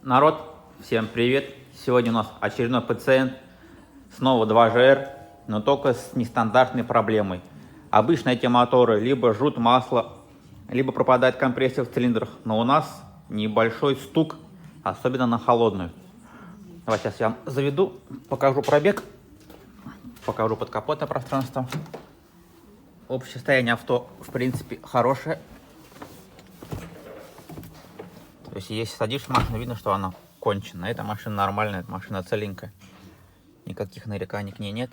Народ, всем привет! Сегодня у нас очередной пациент, снова 2GR, но только с нестандартной проблемой. Обычно эти моторы либо жрут масло, либо пропадает компрессия в цилиндрах, но у нас небольшой стук, особенно на холодную. Давайте сейчас я заведу, покажу пробег, покажу подкапотное пространство. Общее состояние авто, в принципе, хорошее. То есть, если садишься в машину, видно, что она кончена. Эта машина нормальная, эта машина целенькая. Никаких нареканий к ней нет.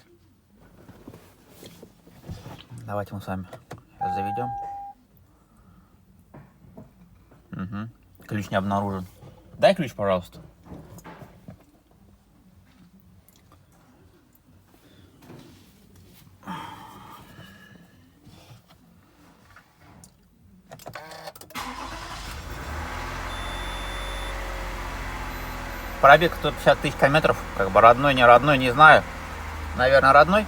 Давайте мы с вами сейчас заведем. Угу. Ключ не обнаружен. Дай ключ, пожалуйста. Пробег 150 тысяч километров. Как бы родной, не родной, не знаю. Наверное, родной.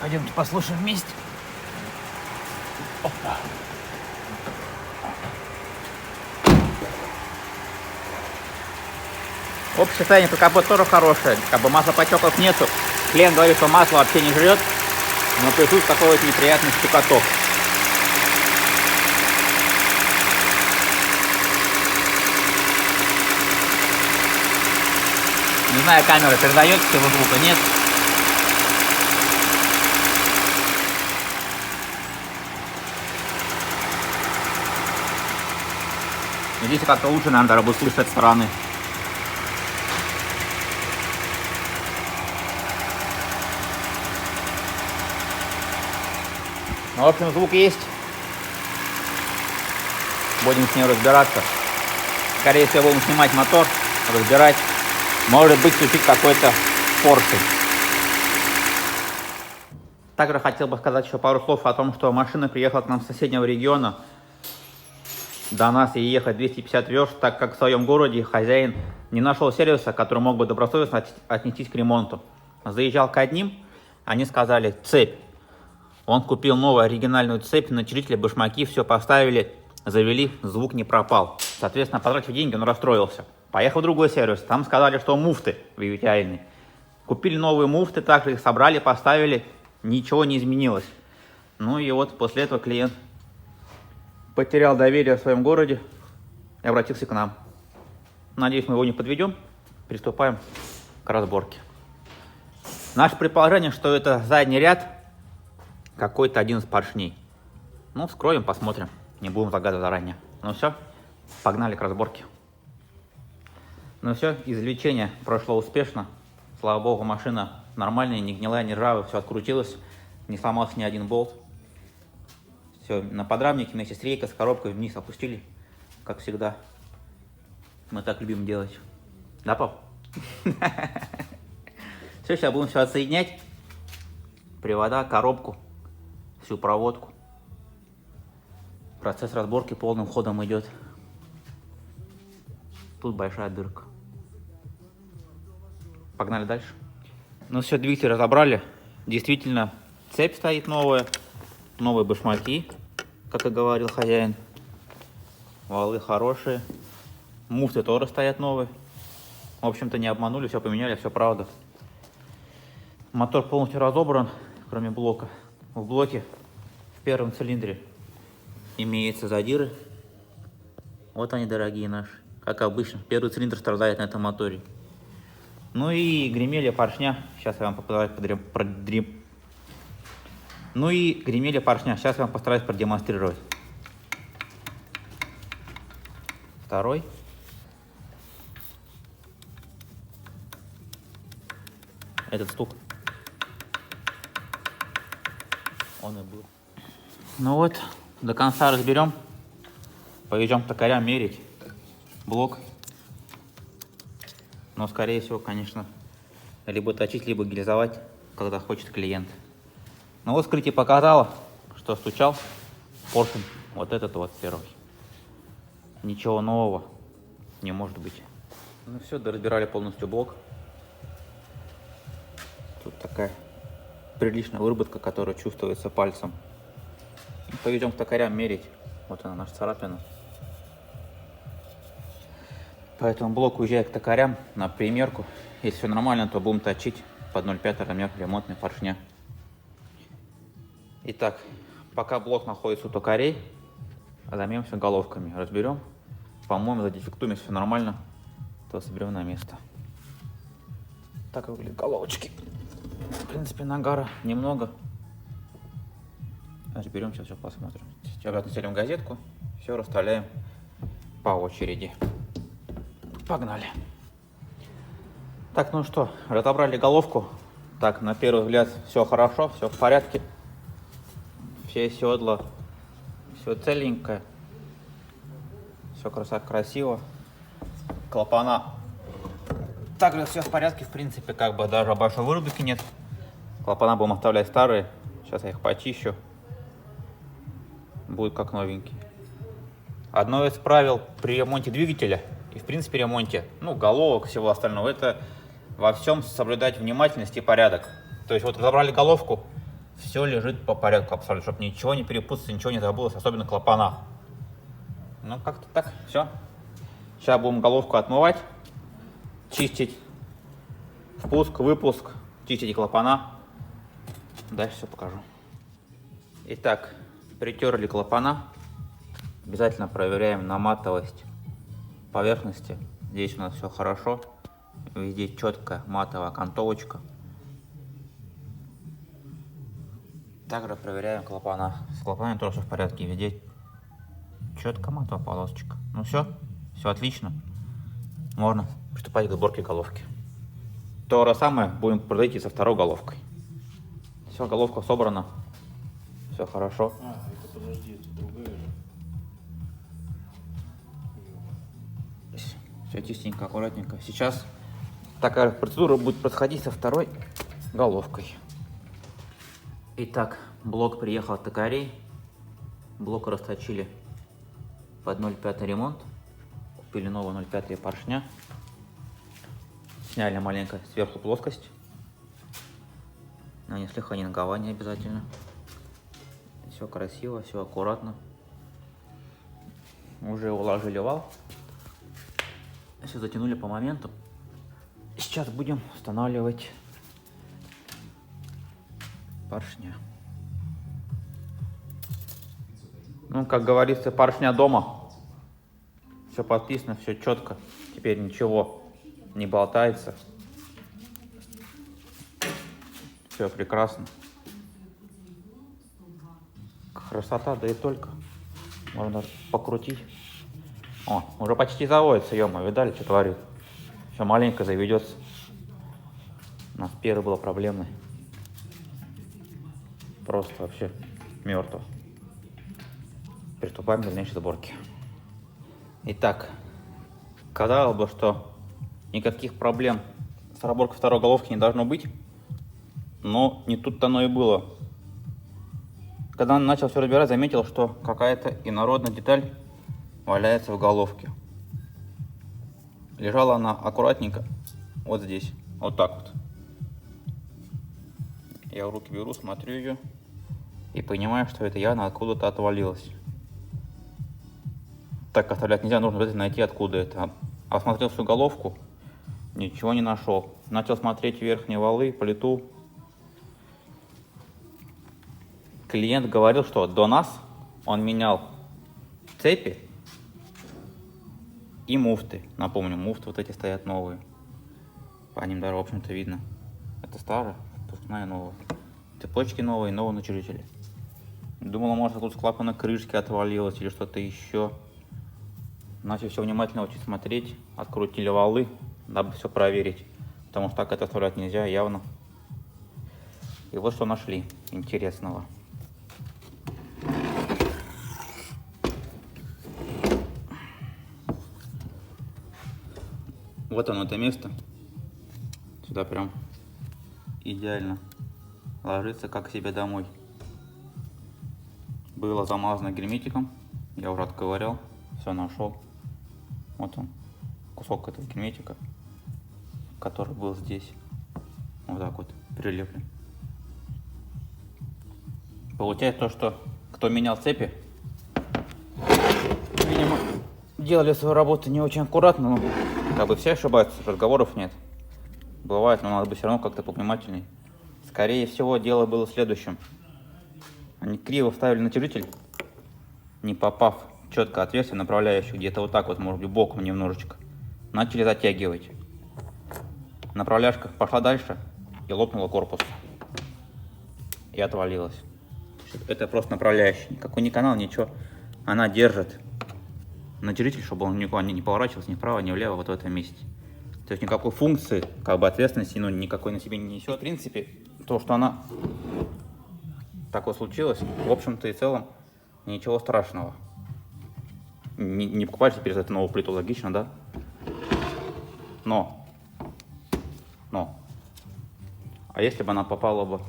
Пойдемте послушаем вместе. Опа. Общее состояние по капоту тоже хорошее. Как бы маслопотеков нету. Клиент говорит, что масло вообще не жрет, но присутствует такой вот неприятный стукоток. Не знаю, камера передает всего звука, нет. Здесь как-то лучше, наверное, будет слышать со стороны. Ну, в общем, звук есть. Будем с ней разбираться. Скорее всего, будем снимать мотор, разбирать. Может быть, включить какой-то поршень. Также хотел бы сказать еще пару слов о том, что машина приехала к нам с соседнего региона. До нас ей ехать 250 верст, так как в своем городе хозяин не нашел сервиса, который мог бы добросовестно отнестись к ремонту. Заезжал к одним, они сказали цепь. Он купил новую оригинальную цепь, начислили башмаки, все поставили, завели, звук не пропал. Соответственно, потратив деньги, он расстроился. Поехал в другой сервис, там сказали, что муфты вивитиальные. Купили новые муфты, также их собрали, поставили, ничего не изменилось. Ну и вот после этого клиент потерял доверие в своем городе и обратился к нам. Надеюсь, мы его не подведем. Приступаем к разборке. Наше предположение, что это задний ряд какой-то один из поршней. Ну, вскроем, посмотрим. Не будем загадывать заранее. Ну все, погнали к разборке. Ну все, извлечение прошло успешно. Слава богу, машина нормальная, не гнилая, не ржавая, все открутилось. Не сломался ни один болт. Все, на подрамнике вместе с рейкой, с коробкой вниз опустили, как всегда. Мы так любим делать. Да, пап? Все, сейчас будем все отсоединять. Привода, коробку, всю проводку. Процесс разборки полным ходом идет. Тут большая дырка. Погнали дальше. Ну все, двигатель разобрали. Действительно, цепь стоит новая. Новые башмаки, как и говорил хозяин. Валы хорошие. Муфты тоже стоят новые. В общем-то, не обманули, все поменяли, все правда. Мотор полностью разобран, кроме блока. В блоке, в первом цилиндре, имеются задиры. Вот они, дорогие наши. Как обычно, первый цилиндр страдает на этом моторе. Ну и гремели поршня. Сейчас я вам попытаюсь Ну и гремели поршня. Сейчас я вам постараюсь продемонстрировать. Второй. этот стук. Он и был. Ну вот, до конца разберем. Поведем токарям мерить блок. Но, скорее всего, конечно, либо точить, либо гильзовать, когда хочет клиент. Ну вот вскрытие показало, что стучал поршень вот этот вот первый. Ничего нового не может быть. Ну все, доразбирали полностью блок. Тут такая приличная выработка, которая чувствуется пальцем. Поведем к токарям мерить. Вот она, наша царапина. Поэтому блок уезжает к токарям на примерку. Если все нормально, то будем точить под 0,5 размер ремонтной поршня. Итак, пока блок находится у токарей, займемся головками. Разберем. По-моему, задефектуем, если все нормально, то соберем на место. Так выглядят головочки. В принципе, нагара немного. Разберем, сейчас все посмотрим. Сейчас обратно стелим газетку, все расставляем по очереди. Погнали. Так, ну что, разобрали головку. Так, на первый взгляд все хорошо, все в порядке. Все седла, все целенькое. Все красиво. Клапана. Также все в порядке, в принципе, как бы даже большой выработки нет. Клапана будем оставлять старые. Сейчас я их почищу. Будет как новенький. Одно из правил при ремонте двигателя и в принципе ремонте, ну, головок, всего остального, это во всем соблюдать внимательность и порядок. То есть вот разобрали головку, все лежит по порядку абсолютно, чтобы ничего не перепутаться, ничего не забылось, особенно клапана. Ну, как-то так, все. Сейчас будем головку отмывать, чистить впуск, выпуск, чистить клапана. Дальше все покажу. Итак, притерли клапана. Обязательно проверяем на матовость поверхности. Здесь у нас все хорошо. Везде четкая матовая окантовочка. Также проверяем клапана. С клапанами тоже все в порядке. Везде четко матовая полосочка. Ну все отлично. Можно приступать к сборке головки. То же самое будем производить и со второй головкой. Все, головка собрана. Все хорошо. Это подожди, это другая же. Все чистенько, аккуратненько. Сейчас такая процедура будет происходить со второй головкой. Итак, блок приехал от токарей. Блок расточили под 0,5 ремонт. Купили новый 0,5 поршня. Сняли маленько сверху плоскость. Нанесли ханингование обязательно. Все красиво, все аккуратно. Уже уложили вал. Все затянули по моменту. Сейчас будем устанавливать поршня. Ну, как говорится, поршня дома. Все подписано, все четко. Теперь ничего не болтается. Все прекрасно. Красота, да и только. Можно покрутить. О, уже почти заводится, ё-моё, видали, что творит? Все маленько заведется. У нас первый был проблемный. Просто вообще мертво. Приступаем к дальнейшей сборке. Итак, казалось бы, что никаких проблем с разборкой второй головки не должно быть. Но не тут-то оно и было. Когда он начал все разбирать, заметил, что какая-то инородная деталь валяется в головке. Лежала она аккуратненько вот здесь, вот так вот. Я в руки беру, смотрю ее и понимаю, что это явно откуда-то отвалилось. Так оставлять нельзя, нужно обязательно найти, откуда это. Осмотрел всю головку, ничего не нашел. Начал смотреть верхние валы, плиту. Клиент говорил, что до нас он менял цепи и муфты. Напомню, муфты вот эти стоят новые. По ним даже, в общем-то, видно. Это старая, впускная новая. Цепочки новые, новые натяжители. Думал, может, тут с клапана крышки отвалилось или что-то еще. Начали все внимательно очень смотреть. Открутили валы, дабы все проверить. Потому что так это оставлять нельзя, явно И вот что нашли интересного. Вот оно, это место. Сюда прям идеально ложится, как к себе домой. Было замазано герметиком. Я уже отковырял. Все нашел. Вот он. Кусок этого герметика, который был здесь. Вот так вот прилеплен. Получается то, что кто менял цепи, видимо, делали свою работу не очень аккуратно, но как бы все ошибаются, разговоров нет. Бывает, но надо быть все равно как-то повнимательней. Скорее всего, дело было в следующем. Они криво вставили натяжитель, не попав четко отверстие направляющее, где-то вот так вот, может быть, боком немножечко. Начали затягивать. Направляшка пошла дальше и лопнула корпус. И отвалилась. Это просто направляющая. Никакой ни канал, ничего. Она держит натяжитель, чтобы он никуда не поворачивался ни вправо, ни влево, вот в этом месте. То есть никакой функции, как бы ответственности, ну, никакой на себе не несет. В принципе, то, что она такое случилось, в общем-то и целом, ничего страшного. Не покупать теперь за это новую плиту, логично, да? Но. А если бы она попала бы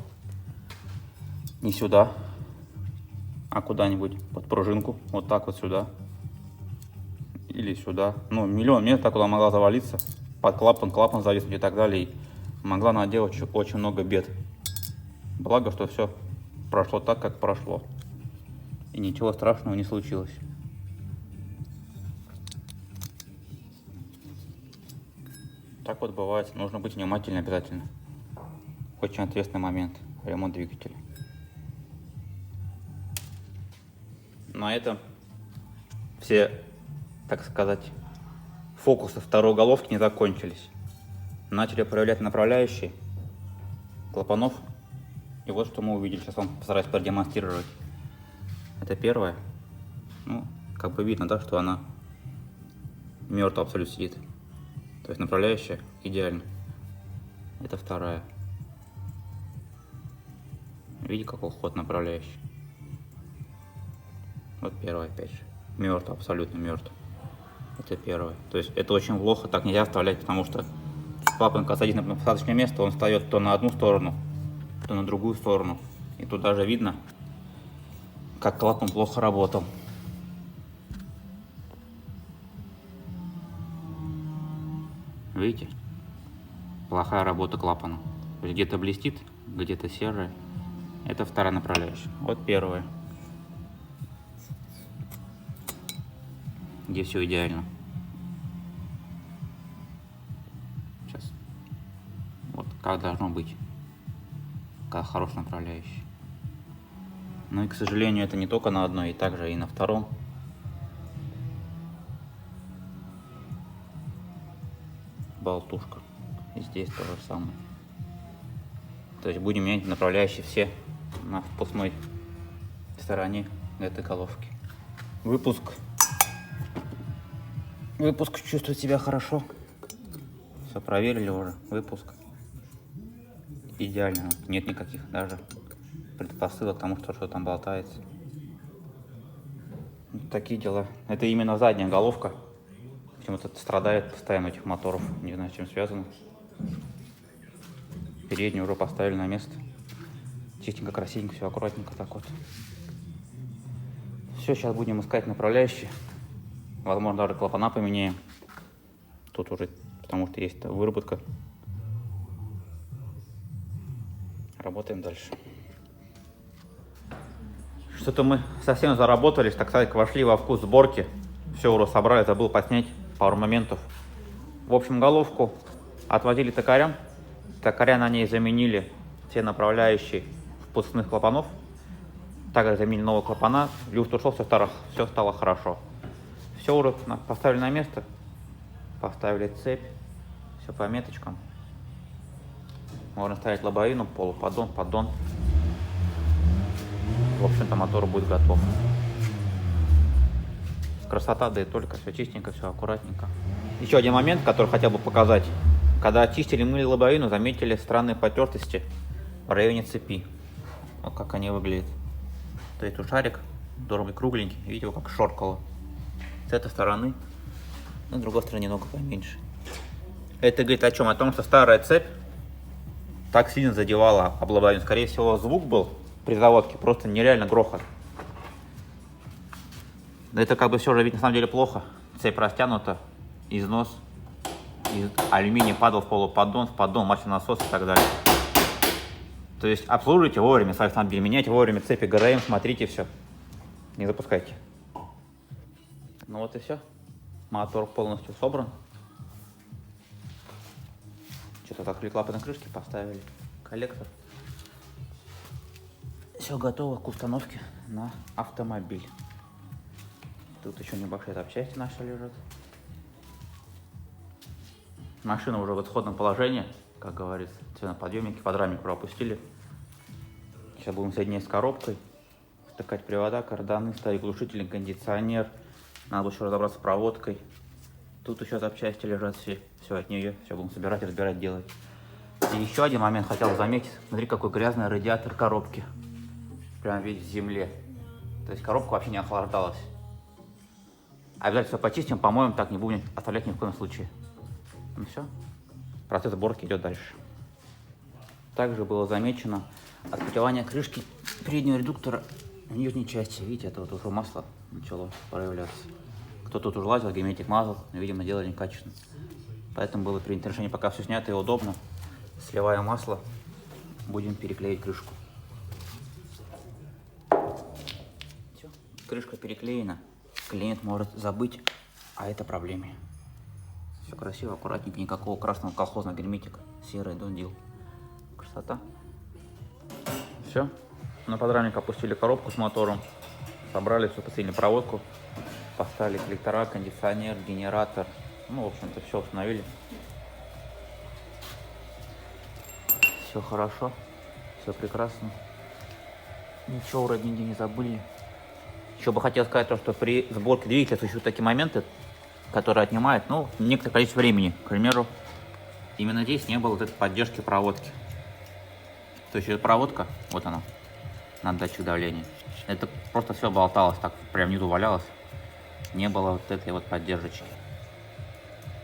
не сюда, а куда-нибудь под пружинку, вот так вот сюда, или сюда, ну, миллион мест так куда могла завалиться, под клапан зависнуть и так далее, и могла наделать очень много бед. Благо, что все прошло так, как прошло, и ничего страшного не случилось. Так вот бывает, нужно быть внимательным обязательно. Очень ответственный момент, ремонт двигателя. На этом все, так сказать, фокусы второй головки не закончились. Начали проявлять направляющие клапанов. И вот что мы увидели. Сейчас вам постараюсь продемонстрировать. Это первое. Ну, как бы видно, да, что она мертво абсолютно сидит. То есть направляющая идеально. Это вторая. Видите, какой ход направляющий? Вот первая опять же. Мертв, абсолютно мертв. Это первое. То есть это очень плохо, так нельзя вставлять, потому что клапан, когда садится на посадочное место, он встает то на одну сторону, то на другую сторону. И тут даже видно, как клапан плохо работал. Видите? Плохая работа клапана. Где-то блестит, где-то серая. Это вторая направляющая. Вот первая. Где все идеально. Сейчас. Вот как должно быть. Как хорошая направляющая. Ну и, к сожалению, это не только на одной, и также и на втором. Болтушка. И здесь то же самое. То есть будем менять направляющие все на впускной стороне этой головки. Выпуск чувствует себя хорошо. Все проверили уже. Выпуск идеально. Нет никаких даже предпосылок к тому, что там болтается. Вот такие дела. Это именно задняя головка. Почему-то страдает постоянно этих моторов. Не знаю, с чем связано. Переднюю уже поставили на место. Чистенько, красивенько, все аккуратненько так вот. Все, сейчас будем искать направляющие. Возможно, даже клапана поменяем. Тут уже, потому что есть выработка. Работаем дальше. Что-то мы совсем заработались, так сказать, вошли во вкус сборки. Все уже собрали, забыл поснять пару моментов. В общем, головку отвозили токарям. Токаря на ней заменили все направляющие впускных клапанов. Также заменили новые клапана. Люфт ушел со старых, все стало хорошо. Все уже поставили на место. Поставили цепь. Все по меточкам. Можно ставить лобовину, полуподдон, поддон. В общем-то, мотор будет готов. Красота, да и только. Все чистенько, все аккуратненько. Еще один момент, который хотел бы показать. Когда очистили, мыли лобовину, заметили странные потертости в районе цепи. Вот как они выглядят. То есть тут шарик, здоровый, кругленький, видите, его как шоркало. С этой стороны, на другой стороне немного поменьше. Это говорит о чем? О том, что старая цепь так сильно задевала облабанивание. Скорее всего, звук был при заводке просто нереально грохот. Да это как бы все же ведь на самом деле плохо. Цепь растянута, износ. Из алюминия падал в полуподдон, в поддон, масляный насос и так далее. То есть обслуживайте вовремя свой автомобиль, меняйте вовремя цепи ГРМ, смотрите все. Не запускайте. Ну вот и все. Мотор полностью собран. Что-то открыли клапаны крышки, поставили коллектор. Все готово к установке на автомобиль. Тут еще небольшие запчасти наши лежат. Машина уже в исходном положении, как говорится. Ценоподъемники, подрамник пропустили. Сейчас будем соединять с коробкой. Втыкать привода, карданы, ставить глушитель, кондиционер. Надо будет еще разобраться с проводкой. Тут еще запчасти лежат все от нее. Все будем собирать, разбирать, делать. И еще один момент хотел заметить. Смотри, какой грязный радиатор коробки. Прям весь в земле. То есть коробка вообще не охлаждалась. Обязательно все почистим, помоем, так не будем оставлять ни в коем случае. Ну все, процесс сборки идет дальше. Также было замечено отпотевание крышки переднего редуктора в нижней части. Видите, это вот уже масло начало проявляться. Кто-то тут уже лазил, герметик мазал, но, видимо, делали некачественно. Поэтому было принято решение, пока все снято и удобно, сливая масло, будем переклеить крышку. Все, крышка переклеена. Клиент может забыть о этой проблеме. Все красиво, аккуратненько, никакого красного колхозного герметика. Серый дондил. Красота. Все. На подрамник опустили коробку с мотором. Собрали все, посоединили проводку. Поставили коллектора, кондиционер, генератор. Ну, в общем-то, все установили. Все хорошо. Все прекрасно. Ничего вроде нигде не забыли. Еще бы хотел сказать то, что при сборке двигателя существуют такие моменты, которые отнимают, ну, некоторое количество времени. К примеру, именно здесь не было вот этой поддержки проводки. То есть эта проводка, вот она, на датчик давления. Это просто все болталось, так прям внизу валялось. Не было вот этой вот поддержки.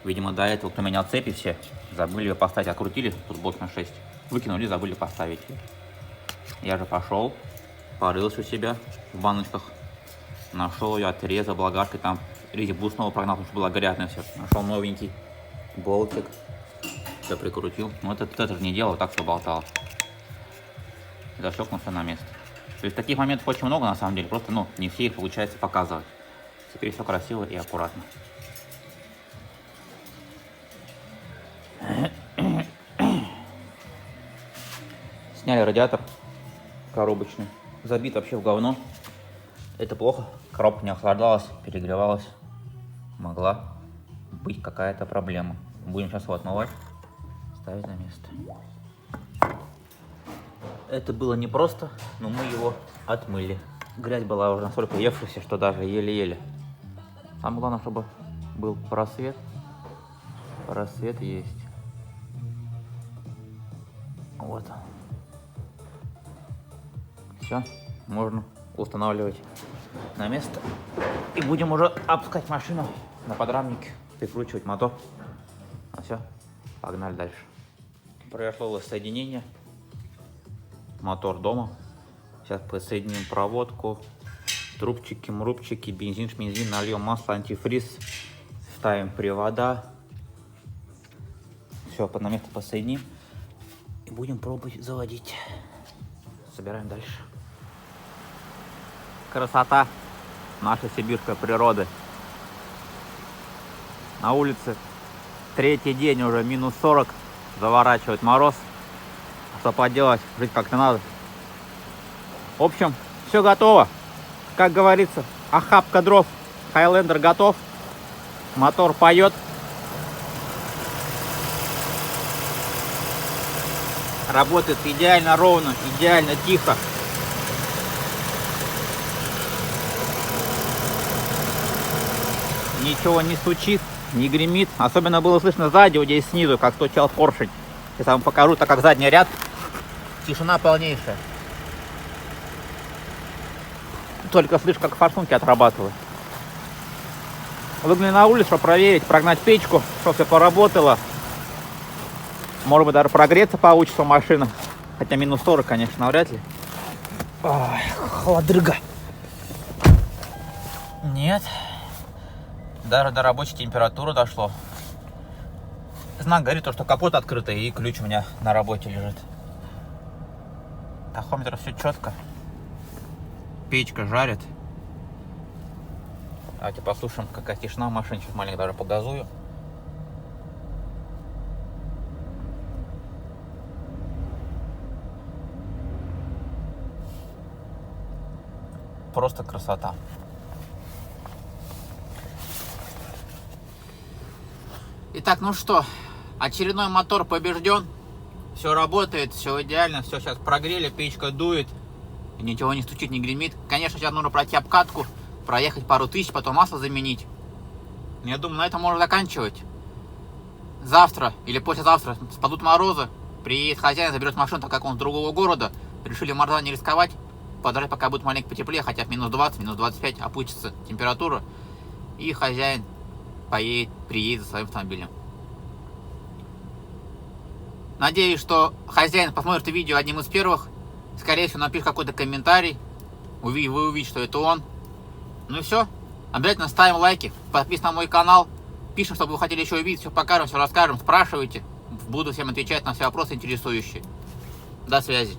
Видимо, до этого, кто менял цепи все, забыли ее поставить, открутили, тут блок на 6, выкинули, забыли поставить ее. Я же пошел, порылся у себя в баночках, нашел ее, отрезал благашкой, там резьбу снова прогнал, потому что была грязная все. Нашел новенький болтик, все прикрутил. Но вот это же не делал, так все болтало. Защелкнул все на место. То есть таких моментов очень много на самом деле, просто, ну, не все их получается показывать. Теперь все красиво и аккуратно. Сняли радиатор коробочный, забит вообще в говно. Это плохо, коробка не охлаждалась, перегревалась. Могла быть какая-то проблема. Будем сейчас его отмывать, ставить на место. Это было непросто, но мы его отмыли. Грязь была уже настолько въевшаяся, что даже еле-еле. Самое главное, чтобы был просвет. Просвет есть. Вот он. Все, можно устанавливать на место. И будем уже опускать машину на подрамник, прикручивать мотор. Ну все, погнали дальше. Произошло воссоединение. Мотор дома. Сейчас подсоединим проводку, трубчики, мрубчики, бензин, шмензин, нальем масло, антифриз, ставим привода. Все, на место подсоединим и будем пробовать заводить. Собираем дальше. Красота нашей сибирской природы. На улице третий день уже минус 40, заворачивает мороз. Что поделать, жить как-то надо. В общем, все готово. Как говорится, охапка дров, Хайлендер готов. Мотор поет. Работает идеально ровно, идеально тихо. Ничего не стучит, не гремит. Особенно было слышно сзади, вот здесь снизу, как стучал поршень. Сейчас я вам покажу, так как задний ряд. Тишина полнейшая. Только слышь, как форсунки отрабатывают. Выгнали на улицу, чтобы проверить, прогнать печку, чтобы все поработало. Может быть, даже прогреться получится машина. Хотя минус 40, конечно, навряд ли. Ой, холодрыга. Нет. Даже до рабочей температуры дошло. Знак говорит, что капот открытый и ключ у меня на работе лежит. Тахометр все четко. Печка жарит. Давайте послушаем, какая тишина в машине. Сейчас маленько даже погазую. Просто красота. Итак, ну что, очередной мотор побежден. Все работает, все идеально, все сейчас прогрели, печка дует. Ничего не стучит, не гремит. Конечно, сейчас нужно пройти обкатку, проехать пару тысяч, потом масло заменить. Я думаю, на этом можно заканчивать. Завтра или послезавтра спадут морозы. Приедет хозяин, заберет машину, так как он с другого города. Решили в мороза не рисковать. Подождать, пока будет маленько потеплее, хотя в минус 20, минус 25 опустится температура. И хозяин приедет за своим автомобилем. Надеюсь, что хозяин посмотрит видео одним из первых. Скорее всего, напишет какой-то комментарий. Вы увидите, что это он. Ну и все. Обязательно ставим лайки. Подписывайтесь на мой канал. Пишем, что вы хотели еще увидеть. Все покажем, все расскажем. Спрашивайте. Буду всем отвечать на все вопросы интересующие. До связи.